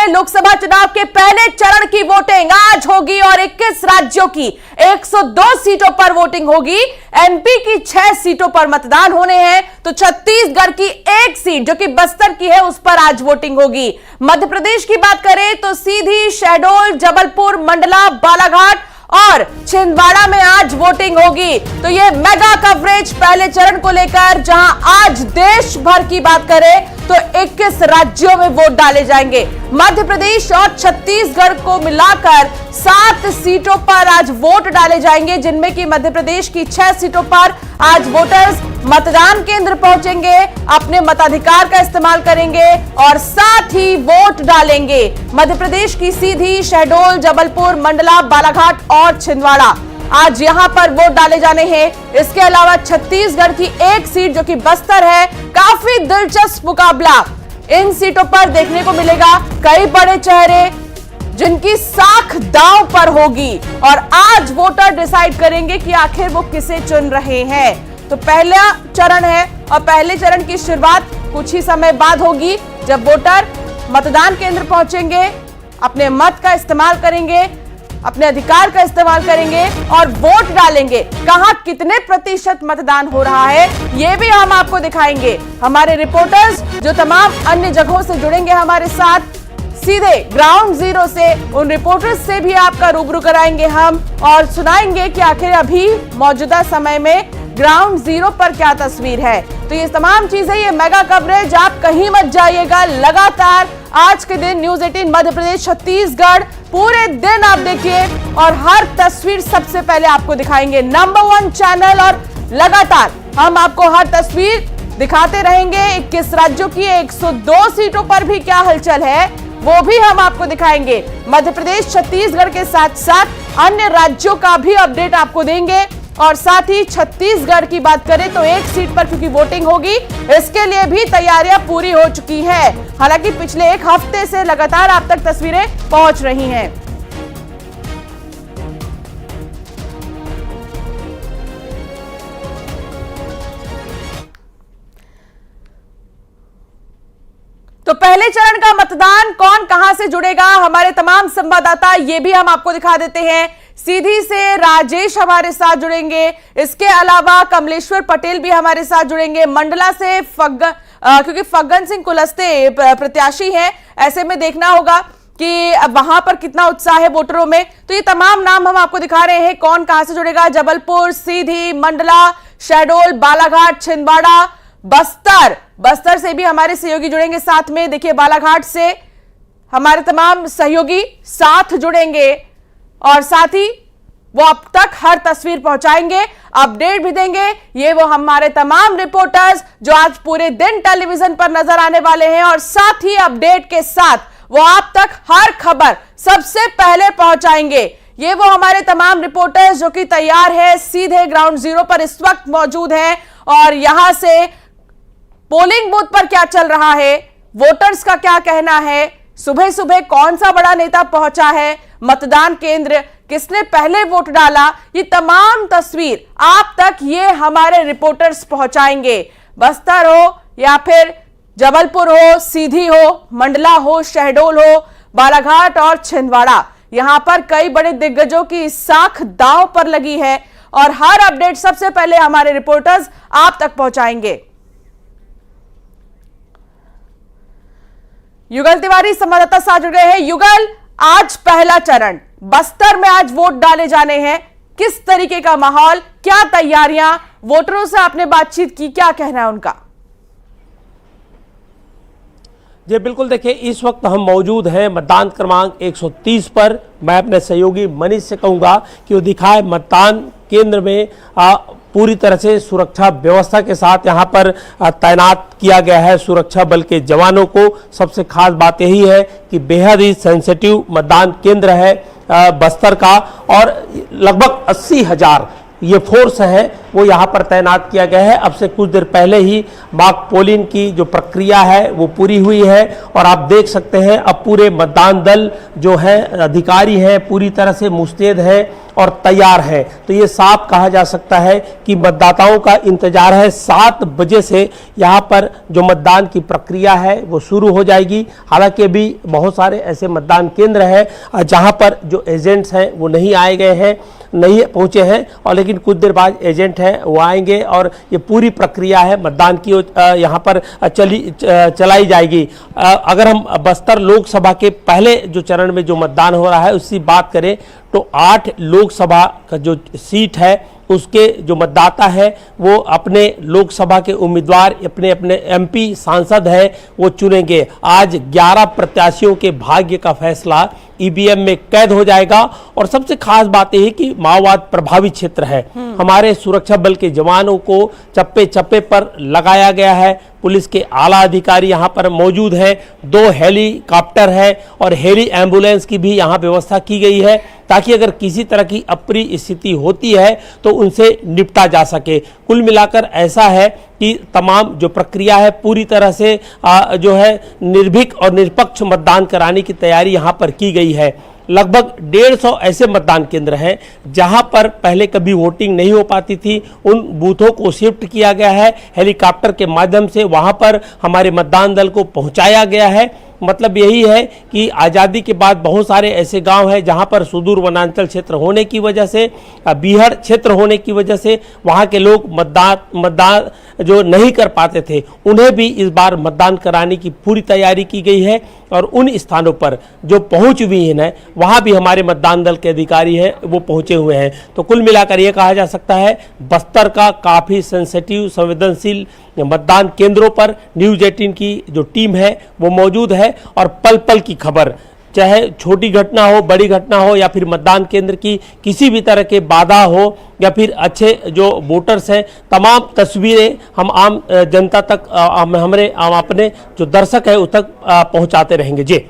लोकसभा चुनाव के पहले चरण की वोटिंग आज होगी और 21 राज्यों की 102 सीटों पर वोटिंग होगी। एमपी की 6 सीटों पर मतदान होने हैं तो छत्तीसगढ़ की 1 सीट जो कि बस्तर की है उस पर आज वोटिंग होगी। मध्य प्रदेश की बात करें तो सीधी, शहडोल, जबलपुर, मंडला, बालाघाट और छिंदवाड़ा में आज वोटिंग होगी। तो ये मेगा कवरेज पहले चरण को लेकर, जहां आज देश भर की बात करें तो 21 राज्यों में वोट डाले जाएंगे। मध्य प्रदेश और छत्तीसगढ़ को मिलाकर 7 सीटों पर आज वोट डाले जाएंगे, जिनमें कि मध्य प्रदेश की 6 सीटों पर आज वोटर्स मतदान केंद्र पहुंचेंगे, अपने मताधिकार का इस्तेमाल करेंगे और साथ ही वोट डालेंगे। मध्य प्रदेश की सीधी, शहडोल, जबलपुर, मंडला, बालाघाट और छिंदवाड़ा आज यहां पर वोट डाले जाने हैं। इसके अलावा छत्तीसगढ़ की 1 सीट जो कि बस्तर है, काफी दिलचस्प मुकाबला इन सीटों पर देखने को मिलेगा। कई बड़े चेहरे जिनकी साख दांव पर होगी और आज वोटर डिसाइड करेंगे कि आखिर वो किसे चुन रहे हैं। तो पहला चरण है और पहले चरण की शुरुआत कुछ ही समय बाद होगी, जब वोटर मतदान केंद्र पहुंचेंगे, अपने मत का इस्तेमाल करेंगे, अपने अधिकार का इस्तेमाल करेंगे और वोट डालेंगे। कहां कितने प्रतिशत मतदान हो रहा है ये भी हम आपको दिखाएंगे। हमारे रिपोर्टर्स जो तमाम अन्य जगहों से जुड़ेंगे हमारे साथ, सीधे ग्राउंड जीरो से, उन रिपोर्टर्स से भी आपका रूबरू कराएंगे हम और सुनाएंगे कि आखिर अभी मौजूदा समय में ग्राउंड जीरो पर क्या तस्वीर है। तो ये तमाम चीजें, ये मेगा कवरेज, आप कहीं मत जाइएगा। लगातार आज के दिन न्यूज 18 मध्य प्रदेश, छत्तीसगढ़ पूरे दिन आप देखिए और हर तस्वीर सबसे पहले आपको दिखाएंगे। नंबर 1 चैनल और लगातार हम आपको हर तस्वीर दिखाते रहेंगे। 21 राज्यों की 102 सीटों पर भी क्या हलचल है वो भी हम आपको दिखाएंगे। मध्य प्रदेश, छत्तीसगढ़ के साथ साथ अन्य राज्यों का भी अपडेट आपको देंगे और साथ ही छत्तीसगढ़ की बात करें तो 1 सीट पर क्योंकि वोटिंग होगी, इसके लिए भी तैयारियां पूरी हो चुकी है। हालांकि पिछले 1 हफ्ते से लगातार आप तक तस्वीरें पहुंच रही हैं। तो पहले चरण का मतदान कौन कहां से जुड़ेगा, हमारे तमाम संवाददाता ये भी हम आपको दिखा देते हैं। सीधी से राजेश हमारे साथ जुड़ेंगे, इसके अलावा कमलेश्वर पटेल भी हमारे साथ जुड़ेंगे। मंडला से क्योंकि फग्गन सिंह कुलस्ते प्रत्याशी हैं, ऐसे में देखना होगा कि वहां पर कितना उत्साह है वोटरों में। तो ये तमाम नाम हम आपको दिखा रहे हैं, कौन कहां से जुड़ेगा। जबलपुर, सीधी, मंडला, शहडोल, बालाघाट, छिंदवाड़ा, बस्तर से भी हमारे सहयोगी जुड़ेंगे साथ में। देखिए बालाघाट से हमारे तमाम सहयोगी साथ जुड़ेंगे और साथ ही वो अब तक हर तस्वीर पहुंचाएंगे, अपडेट भी देंगे। ये वो हमारे तमाम रिपोर्टर्स जो आज पूरे दिन टेलीविजन पर नजर आने वाले हैं और साथ ही अपडेट के साथ वो आप तक हर खबर सबसे पहले पहुंचाएंगे। ये वो हमारे तमाम रिपोर्टर्स जो कि तैयार है, सीधे ग्राउंड जीरो पर इस वक्त मौजूद हैं और यहां से पोलिंग बूथ पर क्या चल रहा है, वोटर्स का क्या कहना है, सुबह सुबह कौन सा बड़ा नेता पहुंचा है, मतदान केंद्र किसने पहले वोट डाला, ये तमाम तस्वीर आप तक ये हमारे रिपोर्टर्स पहुंचाएंगे। बस्तर हो या फिर जबलपुर हो, सीधी हो, मंडला हो, शहडोल हो, बालाघाट और छिंदवाड़ा, यहां पर कई बड़े दिग्गजों की साख दांव पर लगी है और हर अपडेट सबसे पहले हमारे रिपोर्टर्स आप तक पहुंचाएंगे। युगल तिवारी संवाददाता साथ जुड़ गए हैं। युगल, आज पहला चरण बस्तर में आज वोट डाले जाने हैं, किस तरीके का माहौल, क्या तैयारियां, वोटरों से आपने बातचीत की, क्या कहना है उनका? जी बिल्कुल, देखिए इस वक्त हम मौजूद हैं मतदान क्रमांक 130 पर। मैं अपने सहयोगी मनीष से कहूँगा कि वो दिखाए मतदान केंद्र में पूरी तरह से सुरक्षा व्यवस्था के साथ यहाँ पर तैनात किया गया है सुरक्षा बल के जवानों को। सबसे खास बात यही है कि बेहद ही सेंसिटिव मतदान केंद्र है बस्तर का और लगभग 80,000 ये फोर्स है वो यहाँ पर तैनात किया गया है। अब से कुछ देर पहले ही मॉक पोलिंग की जो प्रक्रिया है वो पूरी हुई है और आप देख सकते हैं अब पूरे मतदान दल जो है अधिकारी हैं पूरी तरह से मुस्तैद है और तैयार हैं। तो ये साफ कहा जा सकता है कि मतदाताओं का इंतजार है। 7 बजे से यहाँ पर जो मतदान की प्रक्रिया है वो शुरू हो जाएगी। हालांकि अभी बहुत सारे ऐसे मतदान केंद्र हैं जहाँ पर जो एजेंट्स हैं वो नहीं आए गए हैं, नहीं पहुंचे हैं, और लेकिन कुछ देर बाद एजेंट हैं वो आएंगे और ये पूरी प्रक्रिया है मतदान की यहाँ पर चलाई जाएगी। अगर हम बस्तर लोकसभा के पहले जो चरण में जो मतदान हो रहा है उसकी बात करें तो 8 लोकसभा का जो सीट है उसके जो मतदाता है वो अपने लोकसभा के उम्मीदवार अपने अपने एमपी सांसद है वो चुनेंगे। आज 11 प्रत्याशियों के भाग्य का फैसला ईवीएम में कैद हो जाएगा। और सबसे खास बात यह है कि माओवाद प्रभावित क्षेत्र है। हमारे सुरक्षा बल के जवानों को चप्पे चप्पे पर लगाया गया है। पुलिस के आला अधिकारी यहाँ पर मौजूद हैं। 2 हेलीकॉप्टर है और हेली एम्बुलेंस की भी यहाँ व्यवस्था की गई है ताकि अगर किसी तरह की अप्रिय स्थिति होती है तो उनसे निपटा जा सके। कुल मिलाकर ऐसा है कि तमाम जो प्रक्रिया है पूरी तरह से जो है निर्भीक और निष्पक्ष मतदान कराने की तैयारी यहाँ पर की गई है। लगभग 150 ऐसे मतदान केंद्र हैं जहां पर पहले कभी वोटिंग नहीं हो पाती थी। उन बूथों को शिफ्ट किया गया है हेलीकॉप्टर के माध्यम से, वहां पर हमारे मतदान दल को पहुंचाया गया है। मतलब यही है कि आज़ादी के बाद बहुत सारे ऐसे गांव हैं जहां पर सुदूर वनांचल क्षेत्र होने की वजह से, बीहड़ क्षेत्र होने की वजह से वहां के लोग मतदान जो नहीं कर पाते थे उन्हें भी इस बार मतदान कराने की पूरी तैयारी की गई है। और उन स्थानों पर जो पहुंच हुई हैं वहां भी हमारे मतदान दल के अधिकारी हैं वो पहुंचे हुए हैं। तो कुल मिलाकर ये कहा जा सकता है बस्तर का काफ़ी सेंसिटिव संवेदनशील मतदान केंद्रों पर न्यूज़ 18 की जो टीम है वो मौजूद है और पल पल की खबर, चाहे छोटी घटना हो, बड़ी घटना हो, या फिर मतदान केंद्र की किसी भी तरह के बाधा हो, या फिर अच्छे जो वोटर्स हैं, तमाम तस्वीरें हम आम जनता तक हमारे अपने जो दर्शक है उस तक पहुंचाते रहेंगे। जी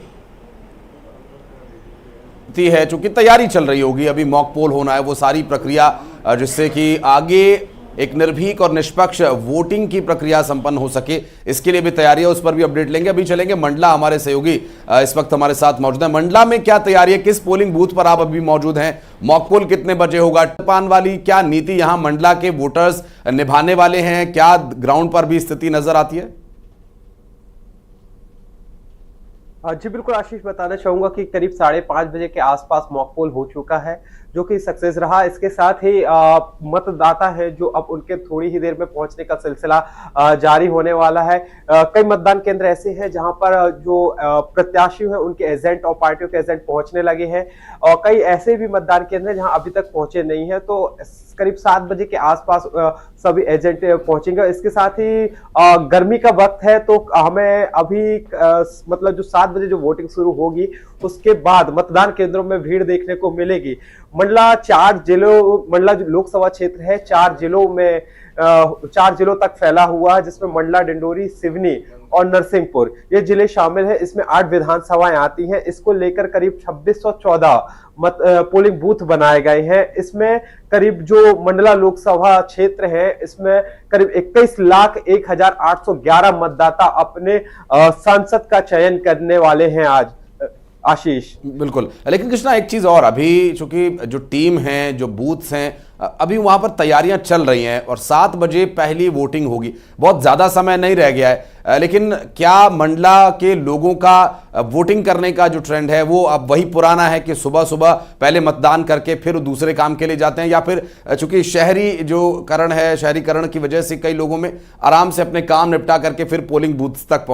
है चूंकि तैयारी चल रही होगी, अभी मॉक पोल होना है, वो सारी प्रक्रिया जिससे कि आगे एक निर्भीक और निष्पक्ष वोटिंग की प्रक्रिया संपन्न हो सके, इसके लिए भी तैयारी है, उस पर भी अपडेट लेंगे। अभी चलेंगे मंडला, हमारे सहयोगी इस वक्त हमारे साथ मौजूद हैं। मंडला में क्या तैयारी है, किस पोलिंग बूथ पर आप अभी मौजूद हैं, मॉक पोल कितने बजे होगा, पान वाली क्या नीति यहां मंडला के वोटर्स निभाने वाले हैं, क्या ग्राउंड पर भी स्थिति नजर आती है? जी बिल्कुल आशीष, बताना चाहूंगा कि करीब 5:30 बजे के आसपास मॉक पोल हो चुका है जो कि सक्सेस रहा। इसके साथ ही मतदाता है जो अब उनके थोड़ी ही देर में पहुंचने का सिलसिला जारी होने वाला है। कई मतदान केंद्र ऐसे हैं जहां पर जो प्रत्याशी हैं उनके एजेंट और पार्टियों के एजेंट पहुंचने लगे हैं, और कई ऐसे भी मतदान केंद्र हैं जहां अभी तक पहुंचे नहीं है। तो करीब 7 बजे के आसपास सभी एजेंट पहुंचेंगे। इसके साथ ही गर्मी का वक्त है तो हमें अभी मतलब जो 7 बजे जो वोटिंग शुरू होगी उसके बाद मतदान केंद्रों में भीड़ देखने को मिलेगी। मंडला 4 जिलों, मंडला जो लोकसभा क्षेत्र है 4 जिलों में 4 जिलों तक फैला हुआ है, जिसमें मंडला, डिंडोरी, सिवनी और नरसिंहपुर ये जिले शामिल हैं। इसमें 8 विधानसभाएं आती हैं। इसको लेकर करीब 2614 पोलिंग बूथ बनाए गए हैं। इसमें करीब जो मंडला लोकसभा क्षेत्र है इसमें करीब 21,01,811 मतदाता अपने सांसद का चयन करने वाले हैं आज आशीष। बिल्कुल, लेकिन कृष्णा एक चीज और, अभी चूंकि जो टीम है, जो बूथ्स हैं, अभी वहां पर तैयारियां चल रही हैं और 7 बजे पहली वोटिंग होगी, बहुत ज्यादा समय नहीं रह गया है, लेकिन क्या मंडला के लोगों का वोटिंग करने का जो ट्रेंड है वो अब वही पुराना है कि सुबह सुबह पहले मतदान करके फिर दूसरे काम के लिए जाते हैं, या फिर चूंकि शहरीकरण की वजह से कई लोगों में आराम से अपने काम निपटा करके फिर पोलिंग बूथ तक